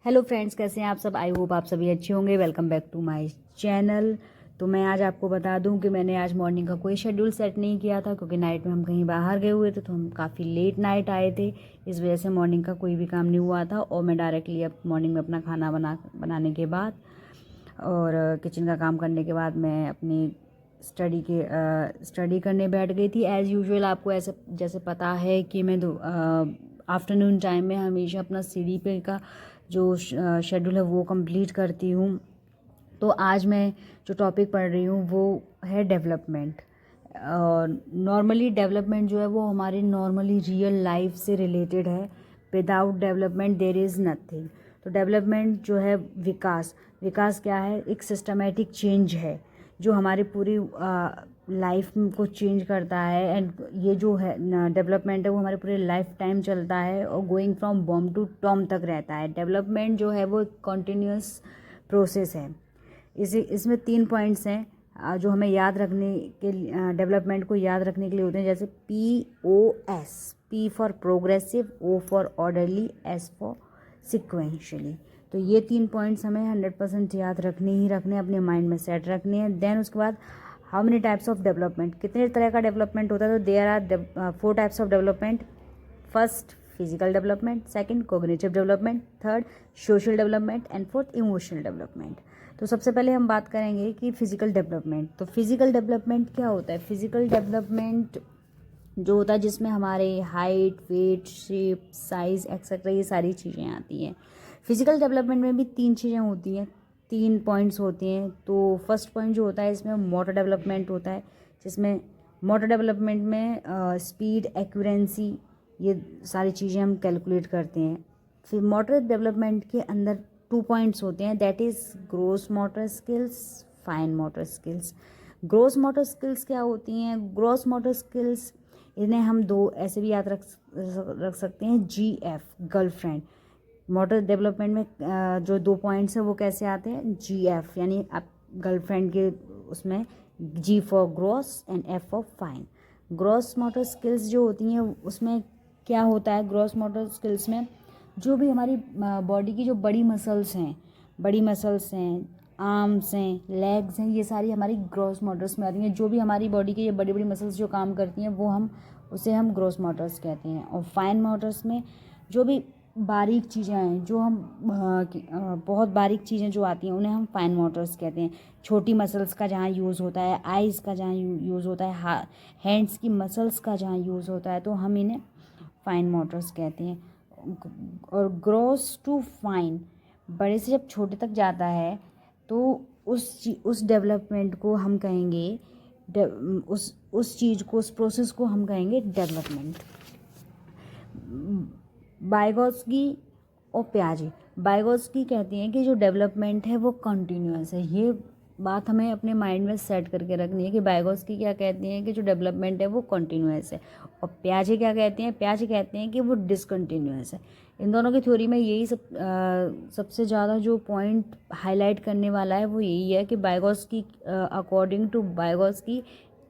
Hello friends, कैसे हैं आप सब। आई होप आप सभी अच्छे होंगे। Welcome back to my channel. तो मैं आज आपको बता दूं कि मैंने आज मॉर्निंग का कोई शेड्यूल सेट नहीं किया था, क्योंकि नाइट में हम कहीं बाहर गए हुए थे, तो हम काफ़ी लेट नाइट आए थे। इस वजह से मॉर्निंग का कोई भी काम नहीं हुआ था। और मैं डायरेक्टली अब मॉर्निंग में अपना खाना बनाने के बाद और किचन का काम करने के बाद मैं अपनी स्टडी करने बैठ गई थी। एज़ यूजुअल आपको ऐसे जैसे पता है कि मैं आफ्टरनून टाइम में हमेशा अपना सीढ़ी पे का जो शेड्यूल है वो कंप्लीट करती हूँ। तो आज मैं जो टॉपिक पढ़ रही हूँ वो है डेवलपमेंट। नॉर्मली डेवलपमेंट जो है वो हमारी नॉर्मली रियल लाइफ से रिलेटेड है। Without development there is nothing. तो डेवलपमेंट जो है विकास क्या है, एक सिस्टमेटिक चेंज है जो हमारी पूरी लाइफ को चेंज करता है। एंड ये जो है डेवलपमेंट है वो हमारे पूरे लाइफ टाइम चलता है और गोइंग फ्रॉम बॉम टू टॉम तक रहता है। डेवलपमेंट जो है वो एक कॉन्टीन्यूस प्रोसेस है। इसमें 3 पॉइंट्स हैं जो हमें याद रखने के डेवलपमेंट को याद रखने के लिए होते हैं, जैसे POS, P for progressive, O for orderly, S for sequentially. तो ये 3 पॉइंट्स हमें 100% याद रखने ही रखने, अपने माइंड में सेट रखने हैं। देन उसके बाद how many types of development, कितने तरह का डेवलपमेंट होता है। तो there are 4 types of development. First physical development, second cognitive development, third social development and fourth emotional development. तो सबसे पहले हम बात करेंगे कि फिजिकल डेवलपमेंट। तो फिजिकल डेवलपमेंट क्या होता है। फिजिकल डेवलपमेंट जो होता है जिसमें हमारे height, weight, shape, size etcetera ये सारी चीज़ें आती हैं। फिजिकल डेवलपमेंट में भी 3 चीज़ें होती हैं, 3 पॉइंट्स होते हैं। तो फर्स्ट पॉइंट जो होता है इसमें मोटर डेवलपमेंट होता है, जिसमें मोटर डेवलपमेंट में स्पीड, एक्यूरेंसी, ये सारी चीज़ें हम कैलकुलेट करते हैं। फिर मोटर डेवलपमेंट के अंदर 2 पॉइंट्स होते हैं, that is gross motor skills, fine motor skills. Gross motor skills क्या होती हैं। ग्रोस मोटर स्किल्स इन्हें हम 2 ऐसे भी याद रख सकते हैं, GF गर्लफ्रेंड। मोटर डेवलपमेंट में जो 2 पॉइंट्स हैं वो कैसे आते हैं, GF यानी आप गर्लफ्रेंड के उसमें G for gross and F for fine. Gross motor skills जो होती हैं उसमें क्या होता है, ग्रॉस मोटर स्किल्स में जो भी हमारी बॉडी की जो बड़ी मसल्स हैं, आर्म्स हैं, लेग्स हैं, ये सारी हमारी ग्रॉस मोटर्स में आती हैं। जो भी हमारी बॉडी की ये बड़ी बड़ी मसल्स जो काम करती हैं वो उसे हम ग्रॉस मोटर्स कहते हैं। और फाइन मोटर्स में जो भी बारीक चीज़ें हैं, जो हम बहुत बारीक चीज़ें जो आती हैं उन्हें हम फाइन मोटर्स कहते हैं। छोटी मसल्स का जहाँ यूज़ होता है, आइज़ का जहाँ यूज़ होता है, हैंड्स की मसल्स का जहाँ यूज़ होता है, तो हम इन्हें फाइन मोटर्स कहते हैं। और ग्रॉस टू फाइन, बड़े से जब छोटे तक जाता है तो उस डेवलपमेंट को हम कहेंगे उस चीज़ को, उस प्रोसेस को हम कहेंगे डेवलपमेंट। बाइगोस्की और पियाजे। बाइगोस्की कहती हैं कि जो डेवलपमेंट है वो कंटिन्यूअस है। ये बात हमें अपने माइंड में सेट करके रखनी है कि बाइगोस्की क्या कहती हैं कि जो डेवलपमेंट है वो कंटिन्यूअस है, और पियाजे क्या कहते हैं, पियाजे कहते हैं कि वो डिसकंटिन्यूअस है। इन दोनों की थ्योरी में यही सबसे ज़्यादा जो पॉइंट हाईलाइट करने वाला है वो यही है कि Vygotsky, according to Vygotsky,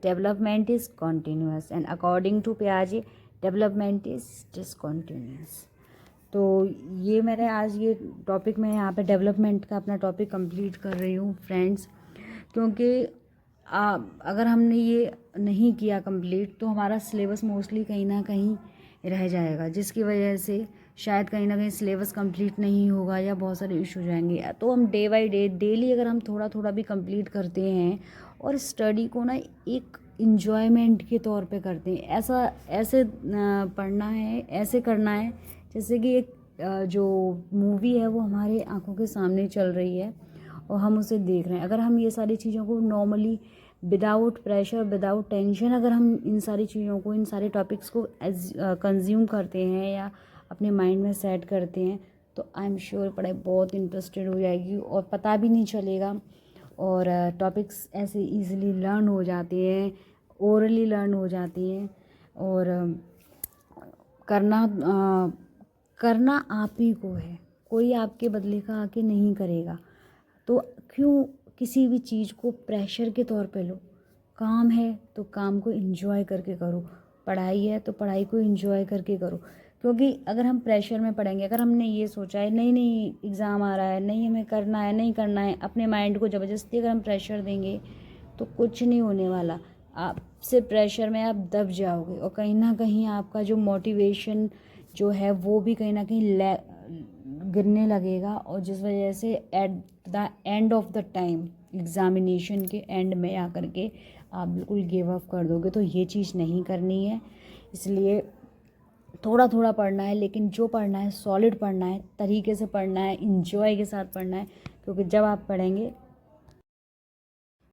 development is continuous and according to पियाजे डेवलपमेंट इज़ डिसकंटिन्यूअस। तो ये मैंने आज ये टॉपिक में यहाँ पे डेवलपमेंट का अपना टॉपिक कंप्लीट कर रही हूँ फ्रेंड्स, क्योंकि अगर हमने ये नहीं किया कंप्लीट तो हमारा सिलेबस मोस्टली कहीं ना कहीं रह जाएगा, जिसकी वजह से शायद कहीं ना कहीं सिलेबस कंप्लीट नहीं होगा या बहुत सारे इशू हो जाएंगे। तो हम डे बाय डे डेली अगर हम थोड़ा थोड़ा भी कंप्लीट करते हैं और स्टडी को ना एक इन्जॉयमेंट के तौर पे करते हैं, ऐसे पढ़ना है, ऐसे करना है जैसे कि एक जो मूवी है वो हमारे आंखों के सामने चल रही है और हम उसे देख रहे हैं। अगर हम ये सारी चीज़ों को normally without pressure, without tension, अगर हम इन सारी चीज़ों को, इन सारे टॉपिक्स को कंज्यूम करते हैं या अपने माइंड में सेट करते हैं, तो आई एम श्योर पढ़ाई बहुत इंटरेस्टेड हो जाएगी और पता भी नहीं चलेगा। और टॉपिक्स ऐसे इजीली लर्न हो जाते हैं, ओरली लर्न हो जाती हैं। और करना आप ही को है, कोई आपके बदले का आके नहीं करेगा। तो क्यों किसी भी चीज़ को प्रेशर के तौर पे लो। काम है तो काम को एंजॉय करके करो, पढ़ाई है तो पढ़ाई को एंजॉय करके करो, क्योंकि अगर हम प्रेशर में पढ़ेंगे, अगर हमने ये सोचा है नहीं नहीं एग्ज़ाम आ रहा है, नहीं हमें करना है, नहीं करना है, अपने माइंड को ज़बरदस्ती अगर हम प्रेशर देंगे तो कुछ नहीं होने वाला। आप सिर्फ प्रेशर में आप दब जाओगे और कहीं ना कहीं आपका जो मोटिवेशन जो है वो भी कहीं ना कहीं गिरने लगेगा, और जिस वजह से at the end of the time examination के एंड में आकर के आप बिल्कुल गिव अप कर दोगे। तो ये चीज़ नहीं करनी है। इसलिए थोड़ा थोड़ा पढ़ना है, लेकिन जो पढ़ना है सॉलिड पढ़ना है, तरीके से पढ़ना है, इंजॉय के साथ पढ़ना है, क्योंकि जब आप पढ़ेंगे